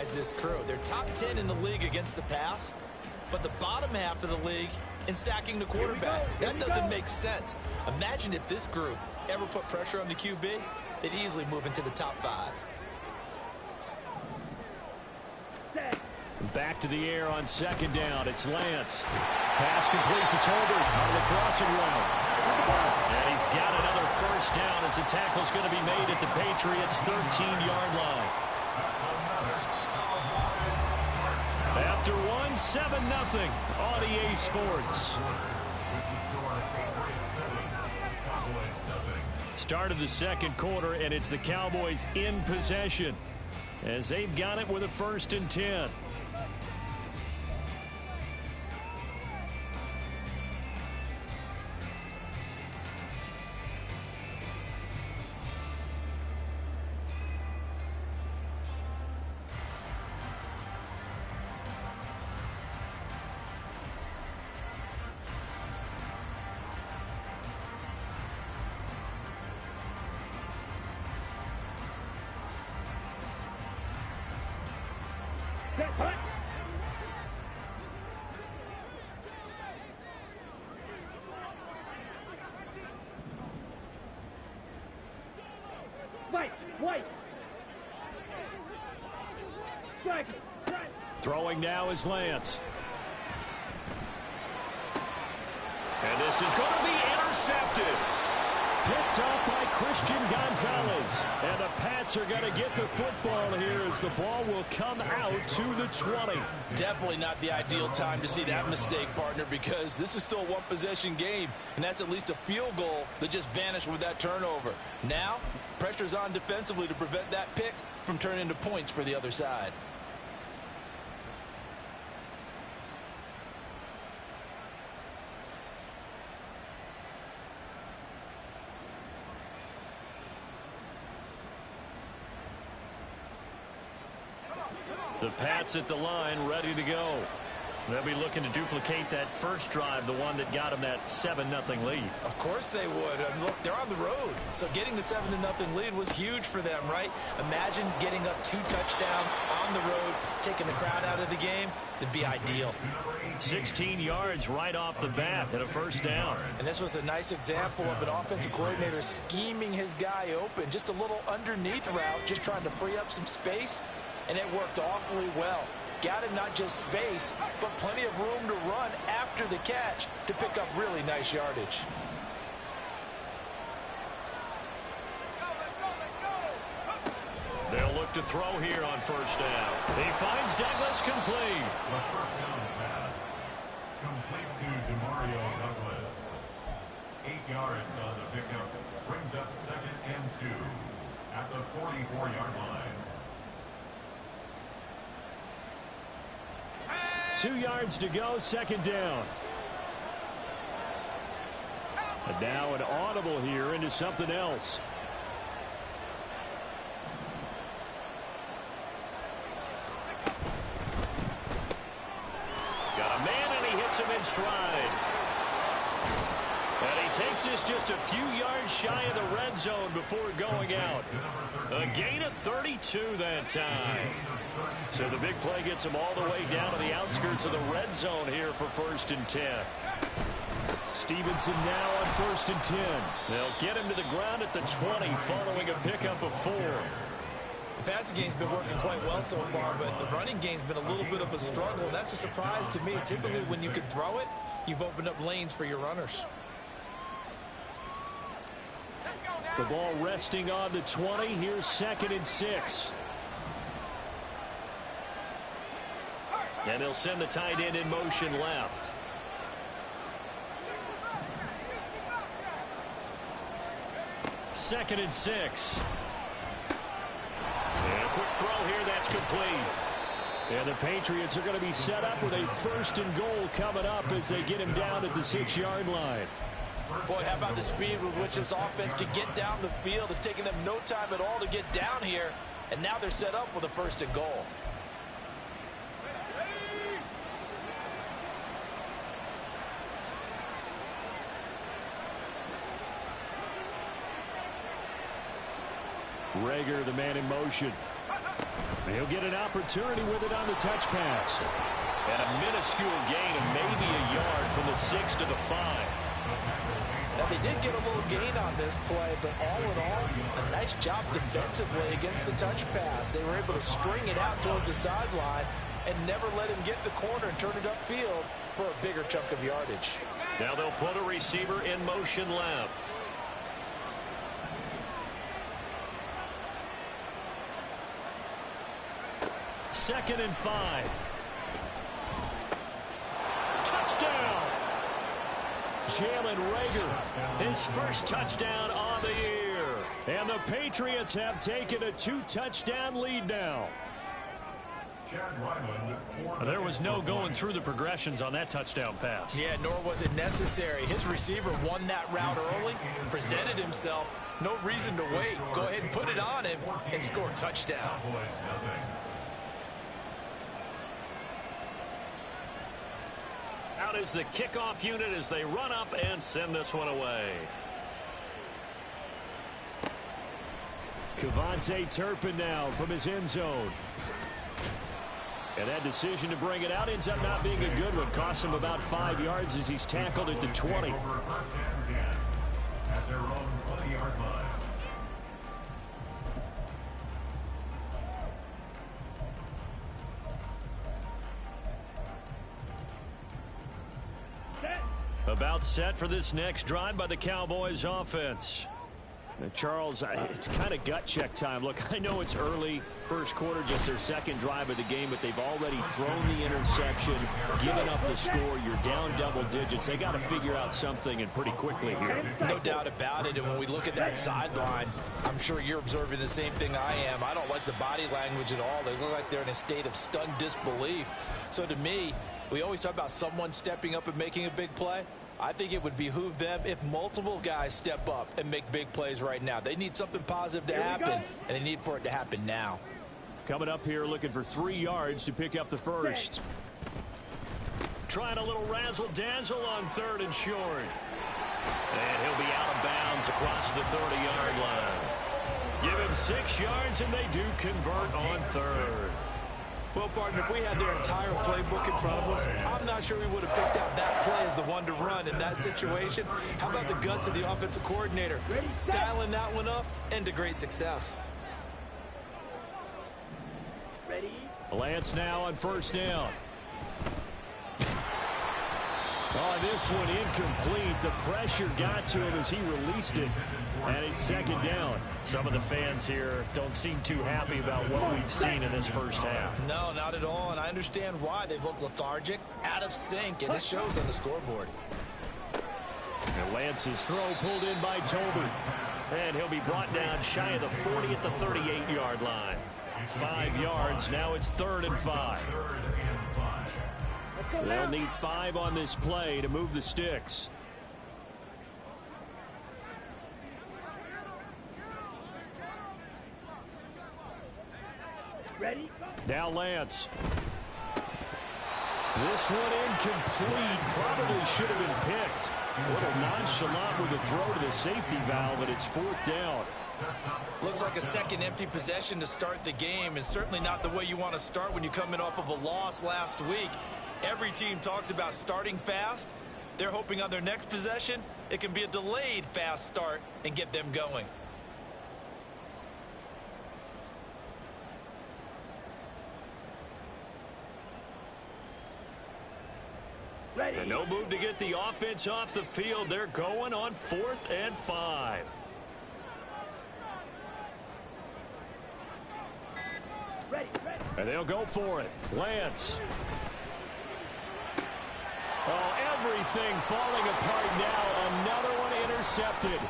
characterize this crew. They're top 10 in the league against the pass, but the bottom half of the league in sacking the quarterback. That doesn't make sense. Imagine if this group ever put pressure on the QB, they'd easily move into the top 5. Back to the air on second down. It's Lance. Pass complete to Tolbert on the crossing route. And he's got another first down as the tackle's going to be made at the Patriots' 13-yard line. After one, 7-0 on EA Sports. Start of the second quarter, and it's the Cowboys in possession as they've got it with a 1st and 10. Throwing now is Lance. And this is going to be intercepted. Picked up by Christian Gonzalez. And the Pats are going to get the football here as the ball will come out to the 20. Definitely not the ideal time to see that mistake, partner, because this is still a one-possession game, and that's at least a field goal that just vanished with that turnover. Now, pressure's on defensively to prevent that pick from turning into points for the other side. The Pats at the line, ready to go. They'll be looking to duplicate that first drive, the one that got them that 7-0 lead. Of course they would. Look, they're on the road, so getting the 7-0 lead was huge for them, right? Imagine getting up 2 touchdowns on the road, taking the crowd out of the game. It'd be ideal. 16 yards right off the bat and a first down. And this was a nice example of an offensive coordinator scheming his guy open. Just a little underneath route, just trying to free up some space. And it worked awfully well. Got him not just space, but plenty of room to run after the catch to pick up really nice yardage. They'll look to throw here on first down. He finds Douglas complete. The first down pass complete to DeMario Douglas. 8 yards on the pickup. Brings up 2nd and 2 at the 44-yard line. 2 yards to go, second down. And now an audible here into something else. Got a man, and he hits him in stride. And he takes this just a few yards shy of the red zone before going out. A gain of 32 that time. So the big play gets him all the way down to the outskirts of the red zone here for 1st and 10. Stevenson now on 1st and 10. They'll get him to the ground at the 20 following a pickup of 4. The passing game's been working quite well so far, but the running game's been a little bit of a struggle. That's a surprise to me. Typically, when you can throw it, you've opened up lanes for your runners. The ball resting on the 20. Here's 2nd and 6. And he'll send the tight end in motion left. Second and 6. And a quick throw here, that's complete. And the Patriots are going to be set up with a 1st and goal coming up as they get him down at the 6-yard line. Boy, how about the speed with which this offense can get down the field? It's taken them no time at all to get down here, and now they're set up with a 1st and goal. Rager, the man in motion. He'll get an opportunity with it on the touch pass. And a minuscule gain of maybe a yard from the 6 to the 5. Now, they did get a little gain on this play, but all in all, a nice job defensively against the touch pass. They were able to string it out towards the sideline and never let him get the corner and turn it upfield for a bigger chunk of yardage. Now they'll put a receiver in motion left. Second and 5. Touchdown! Jalen Reagor, his first touchdown on the year. And the Patriots have taken a 2-touchdown lead now. There was no going through the progressions on that touchdown pass. Yeah, nor was it necessary. His receiver won that route early, presented himself. No reason to wait. Go ahead and put it on him and score a touchdown. Out is the kickoff unit as they run up and send this one away. Kevontae Turpin now from his end zone. And that decision to bring it out ends up not being a good one. Cost him about 5 yards as he's tackled at the 20. At their own 20-yard line. About set for this next drive by the Cowboys offense. Now, Charles, it's kind of gut check time. Look, I know it's early, first quarter, just their second drive of the game, but they've already thrown the interception, given up the score. You're down double digits. They got to figure out something, and pretty quickly here. No doubt about it. And when we look at that sideline, I'm sure you're observing the same thing I am. I don't like the body language at all. They look like they're in a state of stunned disbelief. So to me, we always talk about someone stepping up and making a big play. I think it would behoove them if multiple guys step up and make big plays right now. They need something positive to happen, and they need for it to happen now. Coming up here looking for 3 yards to pick up the first. Trying a little razzle-dazzle on 3rd and short. And he'll be out of bounds across the 30-yard line. Give him 6 yards, and they do convert on 3rd. Well, partner, if we had their entire playbook in front of us, I'm not sure we would have picked out that play as the one to run in that situation. How about the guts of the offensive coordinator? Dialing that one up into great success. Lance now on 1st down. Oh, this one incomplete. The pressure got to him as he released it. And it's 2nd down. Some of the fans here don't seem too happy about what we've seen in this first half. No, not at all. And I understand why. They've looked lethargic, out of sync, and it shows on the scoreboard. And Lance's throw pulled in by Toby. And he'll be brought down shy of the 40 at the 38-yard line. 5 yards. Now it's 3rd and 5. They'll need 5 on this play to move the sticks. Ready? Now Lance. This one incomplete. Probably should have been picked. A little nonchalant with a throw to the safety valve, and it's 4th down. Looks like a second empty possession to start the game, and certainly not the way you want to start when you're coming off of a loss last week. Every team talks about starting fast. They're hoping on their next possession, it can be a delayed fast start and get them going. And no move to get the offense off the field. They're going on 4th and 5. And they'll go for it. Lance. Oh, everything falling apart now. Another one intercepted.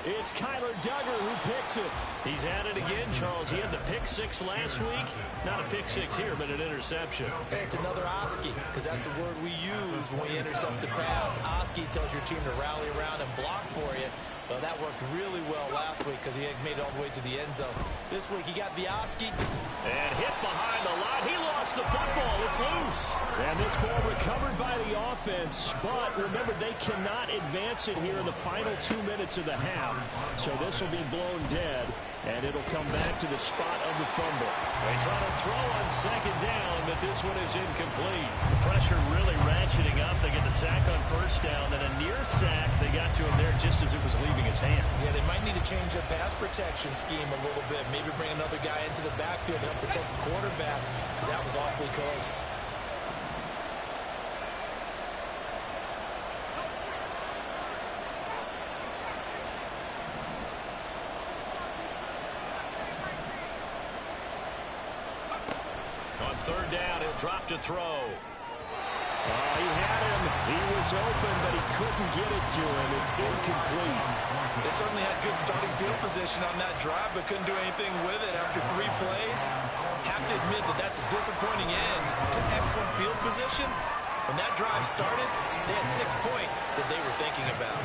It's Kyler Duggar who picks it. He's at it again, Charles. He had the pick 6 last week. Not a pick 6 here, but an interception. Hey, it's another Oski, because that's the word we use when we intercept the pass. Oski tells your team to rally around and block for you. Well, that worked really well last week because he had made it all the way to the end zone. This week he got the Oski. And hit behind the line. He lost the football. It's gets loose. And this ball recovered by the offense, but remember, they cannot advance it here in the final 2 minutes of the half. So this will be blown dead, and it'll come back to the spot of the fumble. They try to throw on second down, but this one is incomplete. Pressure really ratcheting up. They get the sack on first down, then a near sack. They got to him there just as it was leaving his hand. Yeah, they might need to change their pass protection scheme a little bit. Maybe bring another guy into the backfield to help protect the quarterback, because that was awfully close. On third down, he'll drop to throw. He had him. He was open, but he couldn't get it to him. It's incomplete. They certainly had good starting field position on that drive, but couldn't do anything with it after 3 plays. Have to admit that that's a disappointing end to excellent field position. When that drive started, they had 6 points that they were thinking about.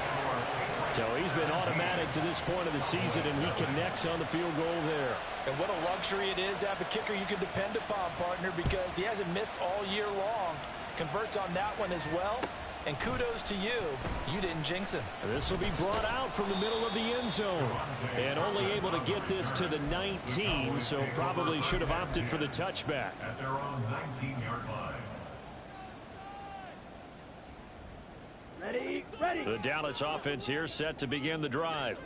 So he's been automatic to this point of the season, and he connects on the field goal there. And what a luxury it is to have a kicker you can depend upon, partner, because he hasn't missed all year long. Converts on that one as well. And kudos to you. You didn't jinx him. This will be brought out from the middle of the end zone. And only able to get this to the 19, so probably should have opted for the touchback. At their own 19-yard line. The Dallas offense here set to begin the drive.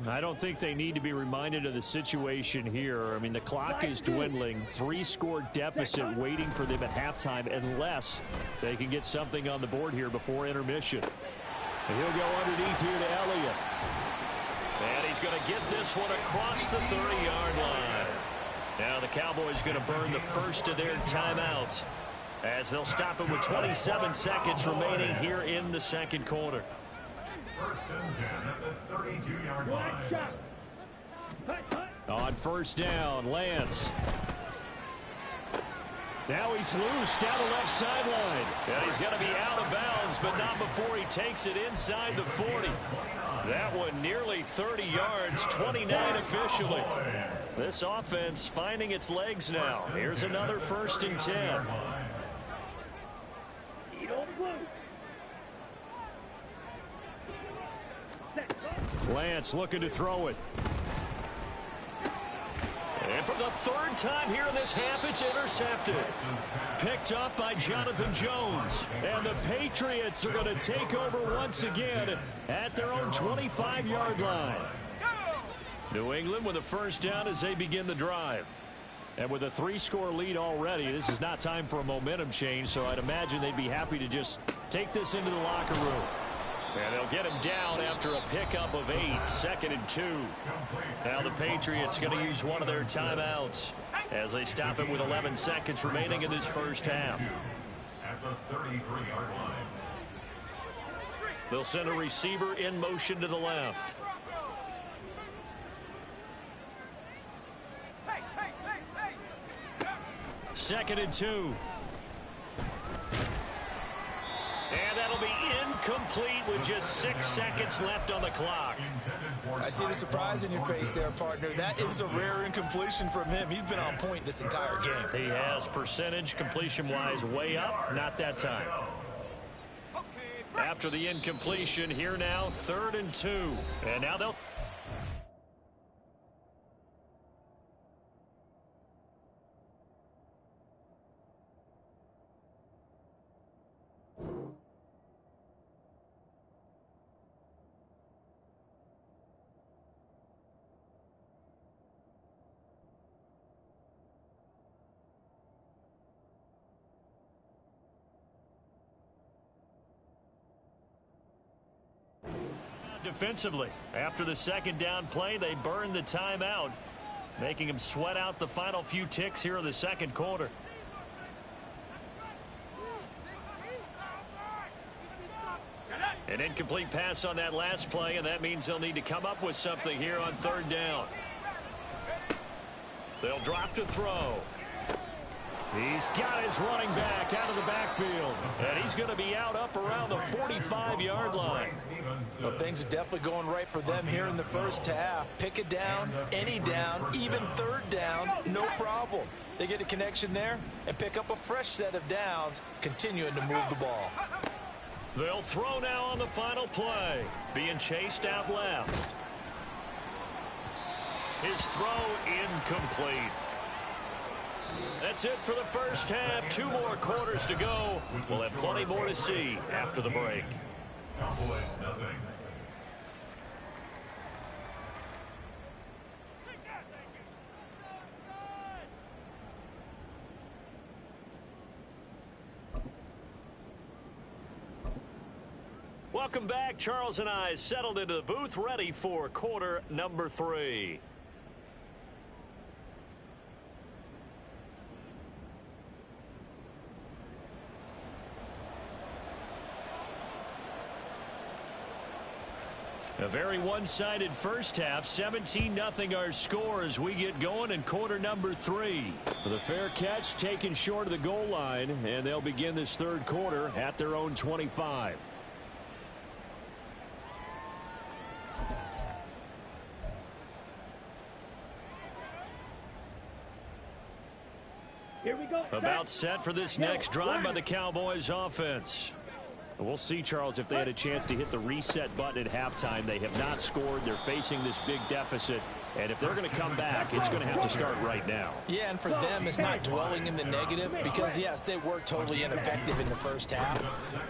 I don't think they need to be reminded of the situation here. I mean, the clock is dwindling. 3-score deficit waiting for them at halftime unless they can get something on the board here before intermission. And he'll go underneath here to Elliott. And he's going to get this one across the 30-yard line. Now the Cowboys going to burn the first of their timeouts as they'll stop it with 27 seconds remaining here in the second quarter. First and 10 at the 32-yard line. On first down, Lance. Now he's loose down the left sideline. Yeah, he's going to be out of bounds, but not before he takes it inside the 40. That one nearly 30 yards, 29 officially. This offense finding its legs now. Here's another first and 10. Lance looking to throw it. And for the third time here in this half, it's intercepted. Picked up by Jonathan Jones. And the Patriots are going to take over once again at their own 25-yard line. New England with a first down as they begin the drive. And with a 3-score lead already, this is not time for a momentum change, so I'd imagine they'd be happy to just take this into the locker room. And they'll get him down after a pickup of 8, second and 2. Now the Patriots going to use one of their timeouts as they stop it with 11 seconds remaining in this first half. At the 33-yard line. They'll send a receiver in motion to the left. Second and 2. And that'll be incomplete with just 6 seconds left on the clock. I see the surprise in your face there, partner. That is a rare incompletion from him. He's been on point this entire game. He has percentage completion-wise way up. Not that time. After the incompletion, here now, 3rd and 2. And now they'll... Defensively, after the second down play, they burned the timeout, making him sweat out the final few ticks here in the second quarter. An incomplete pass on that last play, and that means they'll need to come up with something here on 3rd down. They'll drop to throw. He's got his running back out of the backfield. And he's going to be out up around the 45-yard line. Well, things are definitely going right for them here in the first half. Pick a down, any down, even third down, no problem. They get a connection there and pick up a fresh set of downs, continuing to move the ball. They'll throw now on the final play. Being chased out left. His throw incomplete. That's it for the first half. 2 more quarters to go. We'll have plenty more to see after the break. Cowboys nothing. Welcome back. Charles and I settled into the booth, ready for quarter number 3. A very one-sided first half. 17-0 our score as we get going in quarter number 3. The fair catch taken short of the goal line, and they'll begin this third quarter at their own 25. Here we go. About set for this next drive by the Cowboys offense. We'll see, Charles, if they had a chance to hit the reset button at halftime. They have not scored. They're facing this big deficit. And if they're going to come back, it's going to have to start right now. Yeah, and for them, it's not dwelling in the negative because, yes, they were totally ineffective in the first half.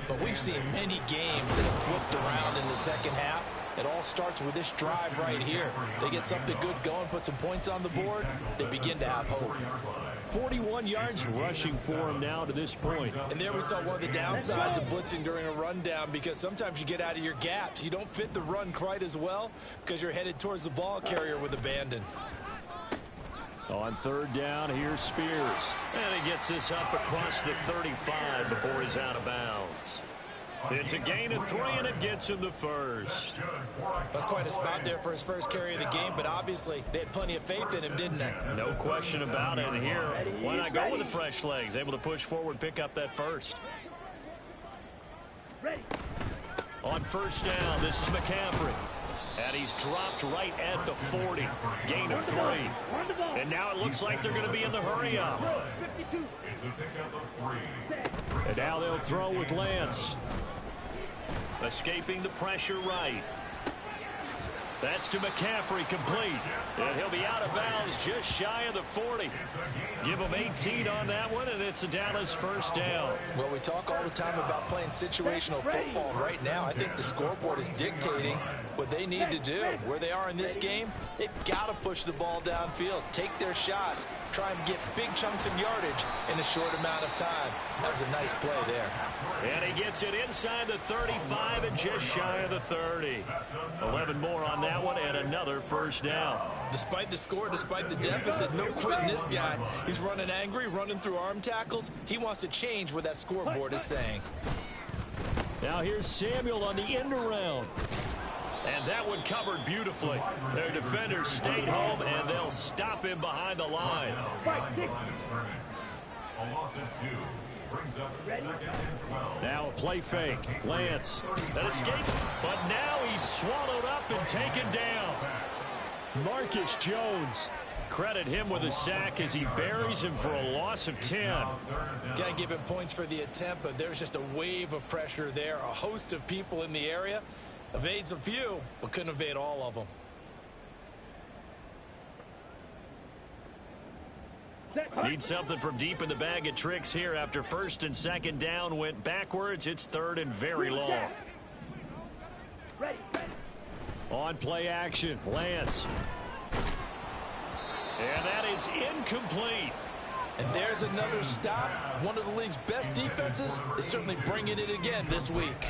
But we've seen many games that have flipped around in the second half. It all starts with this drive right here. They get something good going, put some points on the board, they begin to have hope. 41 yards rushing for him now to this point. And there we saw one of the downsides of blitzing during a rundown because sometimes you get out of your gaps. You don't fit the run quite as well because you're headed towards the ball carrier with abandon. On third down, here's Spears. And he gets this up across the 35 before he's out of bounds. It's a gain of 3, and it gets him the first. That's quite a spot there for his first carry of the game, but obviously they had plenty of faith in him, didn't they? No question about it. And here, why not go with the fresh legs? Able to push forward, pick up that first. On first down, this is McCaffrey. And he's dropped right at the 40. Gain of 3. And now it looks like they're going to be in the hurry-up. And now they'll throw with Lance. Escaping the pressure right. That's to McCaffrey, complete. And he'll be out of bounds just shy of the 40. Give him 18 on that one, and it's a Dallas first down. Well, we talk all the time about playing situational football. Right now, I think the scoreboard is dictating what they need to do. Where they are in this game, they've got to push the ball downfield, take their shots, try and get big chunks of yardage in a short amount of time. That was a nice play there. And he gets it inside the 35 and just shy of the 30. 11 more on that one and another first down. Despite the score, despite the deficit, no quitting this guy. He's running angry, running through arm tackles. He wants to change what that scoreboard is saying. Now here's Samuel on the end around. And that one covered beautifully. Their defenders stayed home, and they'll stop him behind the line. Now a play fake. Lance. That escapes, but now he's swallowed up and taken down. Marcus Jones. Credit him with a sack as he buries him for a loss of 10. Gotta give him points for the attempt, but there's just a wave of pressure there. A host of people in the area. Evades a few, but couldn't evade all of them. Need something from deep in the bag of tricks here after first and second down went backwards. It's third and very long. On play action, Lance. And that is incomplete. And there's another stop. One of the league's best defenses is certainly bringing it again this week.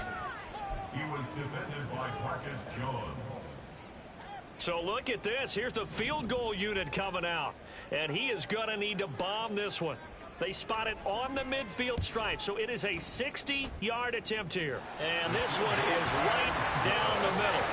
He was defended by Marcus Jones. So look at this. Here's the field goal unit coming out. And he is going to need to bomb this one. They spot it on the midfield stripe. So it is a 60-yard attempt here. And this one is right down the middle.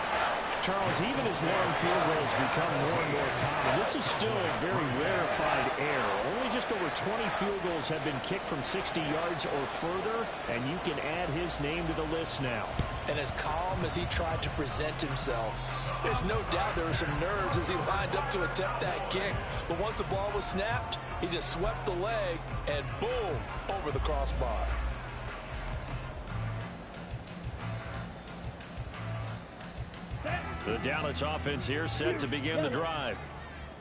Charles, even as long field goals become more and more common, this is still a very rarefied error. Only just over 20 field goals have been kicked from 60 yards or further, and you can add his name to the list now. And as calm as he tried to present himself, there's no doubt there were some nerves as he lined up to attempt that kick. But once the ball was snapped, he just swept the leg and boom, over the crossbar. The Dallas offense here set to begin the drive.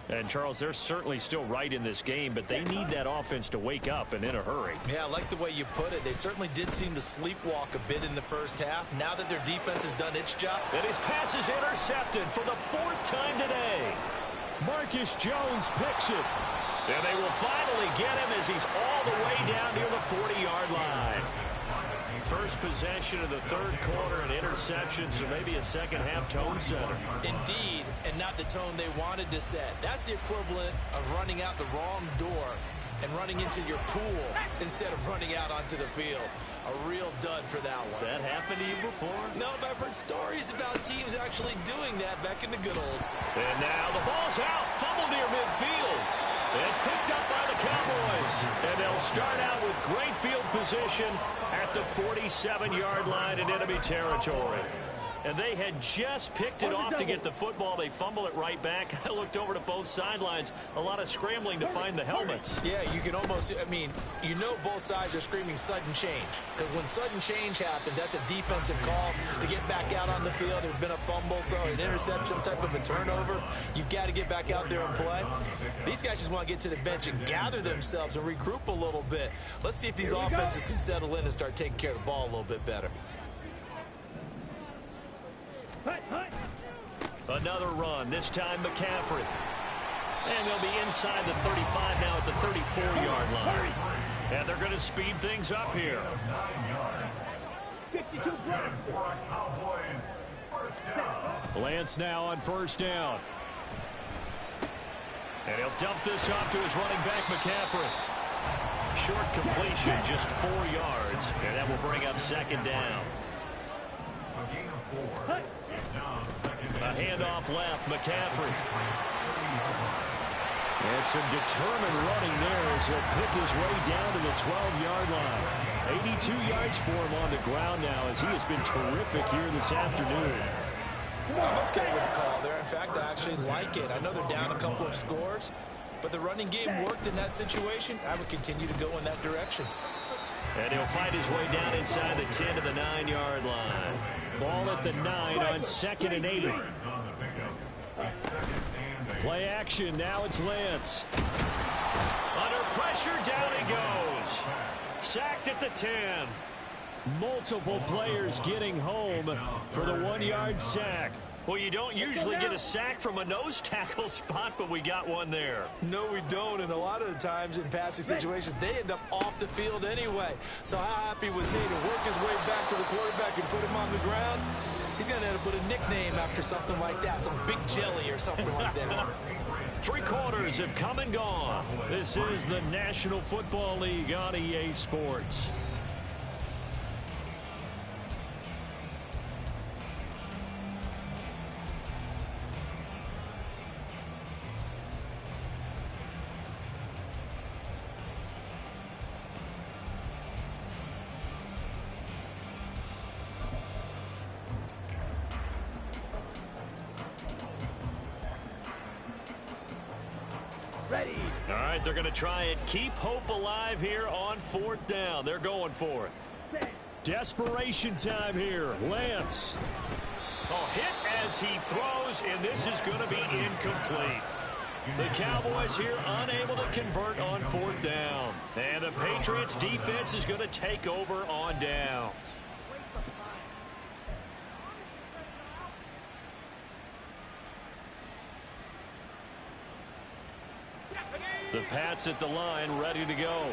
And, Charles, they're certainly still right in this game, but they need that offense to wake up and in a hurry. Yeah, I like the way you put it. They certainly did seem to sleepwalk a bit in the first half. Now that their defense has done its job. And his pass is intercepted for the 4th time today. Marcus Jones picks it. And they will finally get him as he's all the way down near the 40-yard line. First possession of the third quarter, an interception, so maybe a second-half tone setter. Indeed, and not the tone they wanted to set. That's the equivalent of running out the wrong door and running into your pool instead of running out onto the field. A real dud for that one. Has that happened to you before? No, but I've heard stories about teams actually doing that back in the good old. And now the ball's out, fumble near midfield. It's picked up by the Cowboys, and they'll start out with great field position at the 47-yard line in enemy territory. And they had just picked it off to get the football. They fumble it right back. I looked over to both sidelines. A lot of scrambling to find the helmets. Yeah, you can almost, I mean, you know both sides are screaming sudden change. Because when sudden change happens, that's a defensive call to get back out on the field. There's been a fumble, so an interception, some type of a turnover. You've got to get back out there and play. These guys just want to get to the bench and gather themselves and regroup a little bit. Let's see if these offenses can settle in and start taking care of the ball a little bit better. Another run, this time McCaffrey. And they'll be inside the 35 now at the 34-yard line. And they're going to speed things up here. Lance now on first down. And he'll dump this off to his running back, McCaffrey. Short completion, just 4 yards. And that will bring up second down. A handoff left, McCaffrey. And some determined running there as he'll pick his way down to the 12-yard line. 82 yards for him on the ground now as he has been terrific here this afternoon. I'm okay with the call there. In fact, I actually like it. I know they're down a couple of scores, but the running game worked in that situation. I would continue to go in that direction. And he'll fight his way down inside the 10 to the 9-yard line. Ball at the 9 on 2nd and 8. Play action. Now it's Lance. Under pressure, down he goes. Sacked at the 10. Multiple players getting home for the 1-yard sack. Well, you don't usually get a sack from a nose tackle spot, but we got one there. No, we don't, and a lot of the times in passing situations, they end up off the field anyway. So how happy was he to work his way back to the quarterback and put him on the ground? He's going to end up with a nickname after something like that, some Big Jelly or something like that. 3 quarters have come and gone. This is the National Football League on EA Sports. All right, they're going to try it. Keep hope alive here on 4th down. They're going for it. Desperation time here. Lance. Oh, hit as he throws, and this is going to be incomplete. The Cowboys here unable to convert on 4th down. And the Patriots defense is going to take over on downs. The Pats at the line, ready to go.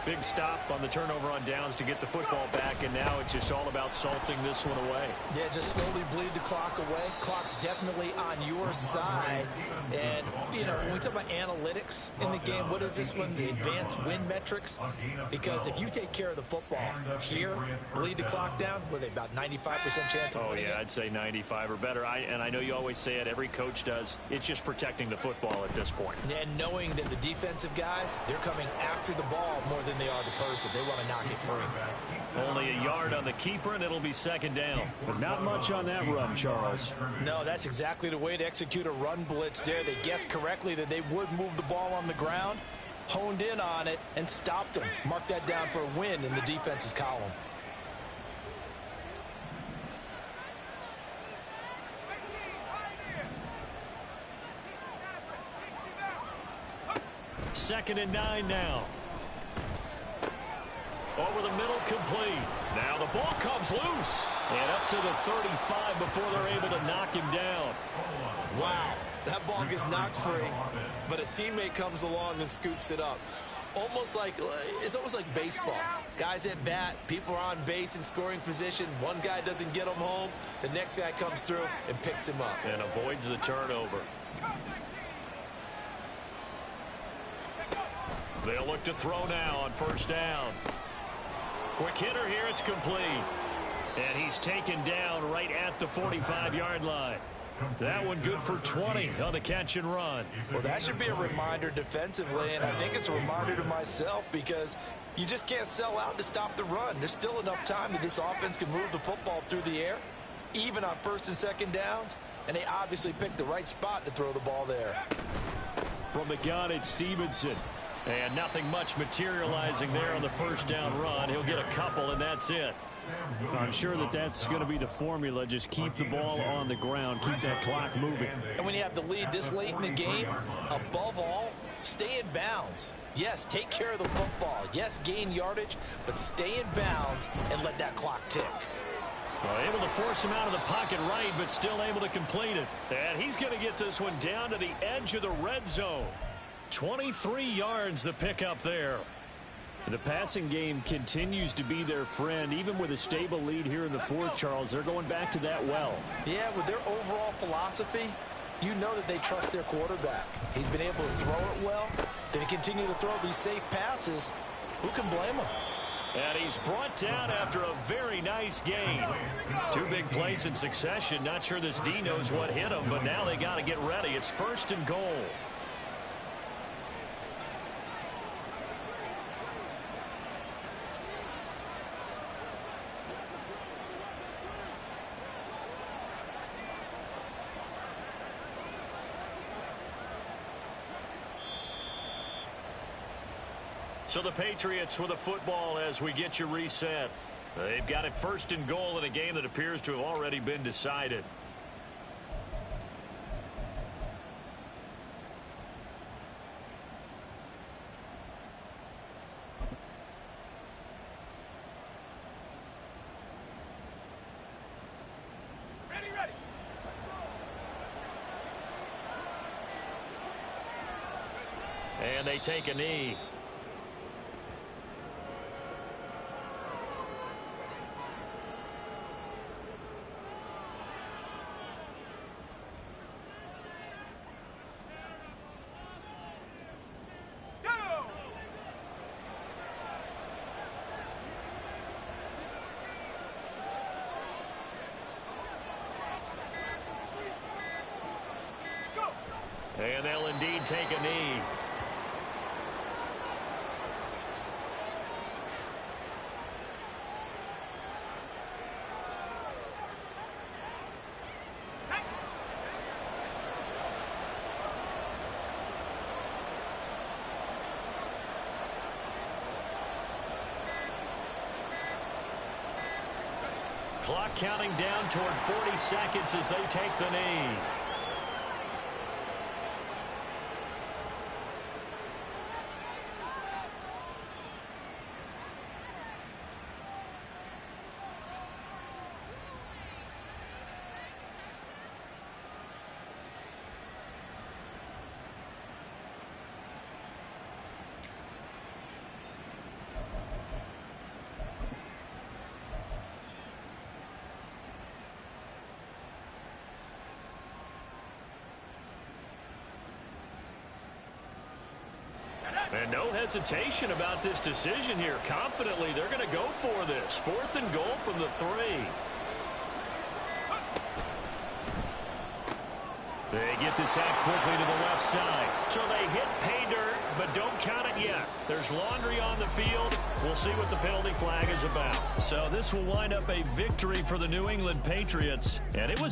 Big stop on the turnover on downs to get the football back, and now it's just all about salting this one away. Yeah, just slowly bleed the clock away. Clock's definitely on your side. And, you know, when we talk about analytics in the game, what is this one? The advanced win metrics? Because if you take care of the football here, bleed the clock down, with about 95% chance of winning it. I'd say 95 or better. And I know you always say it, every coach does. It's just protecting the football at this point. And knowing that the defensive guys, they're coming after the ball more than they are the person. They want to knock it free. Only a yard on the keeper, and it'll be second down. But not much on that run, Charles. No, that's exactly the way to execute a run blitz there. They guessed correctly that they would move the ball on the ground, honed in on it, and stopped them. Mark that down for a win in the defense's column. Second and 9 now. Over the middle, complete. Now the ball comes loose. And up to the 35 before they're able to knock him down. Wow, that ball gets knocked free, but a teammate comes along and scoops it up. It's almost like baseball. Guys at bat, people are on base in scoring position. One guy doesn't get him home. The next guy comes through and picks him up. And avoids the turnover. They'll look to throw now on first down. Quick hitter here, it's complete. And he's taken down right at the 45-yard line. That one good for 20 on the catch and run. Well, that should be a reminder defensively, and I think it's a reminder to myself, because you just can't sell out to stop the run. There's still enough time that this offense can move the football through the air, even on first and second downs, and they obviously picked the right spot to throw the ball there. From the gun, it's Stevenson. And nothing much materializing there on the first down run. He'll get a couple, and that's it. I'm sure that's going to be the formula. Just keep the ball on the ground. Keep that clock moving. And when you have the lead this late in the game, above all, stay in bounds. Yes, take care of the football. Yes, gain yardage, but stay in bounds and let that clock tick. Well, able to force him out of the pocket right, but still able to complete it. And he's going to get this one down to the edge of the red zone. 23 yards the pickup there. The passing game continues to be their friend. Even with a stable lead here in the fourth, Charles, they're going back to that well. Yeah, with their overall philosophy, you know that they trust their quarterback. He's been able to throw it well. They continue to throw these safe passes. Who can blame him? And he's brought down after a very nice gain. Two big plays in succession. Not sure this D knows what hit him, but now they got to get ready. It's first and goal. So the Patriots with a football as we get you reset. They've got it first and goal in a game that appears to have already been decided. Ready. And they take a knee. And they'll indeed take a knee. Clock counting down toward 40 seconds as they take the knee. And no hesitation about this decision here. Confidently, they're going to go for this. 4th and goal from the 3. They get this out quickly to the left side. So they hit pay dirt, but don't count it yet. There's laundry on the field. We'll see what the penalty flag is about. So this will wind up a victory for the New England Patriots. And it was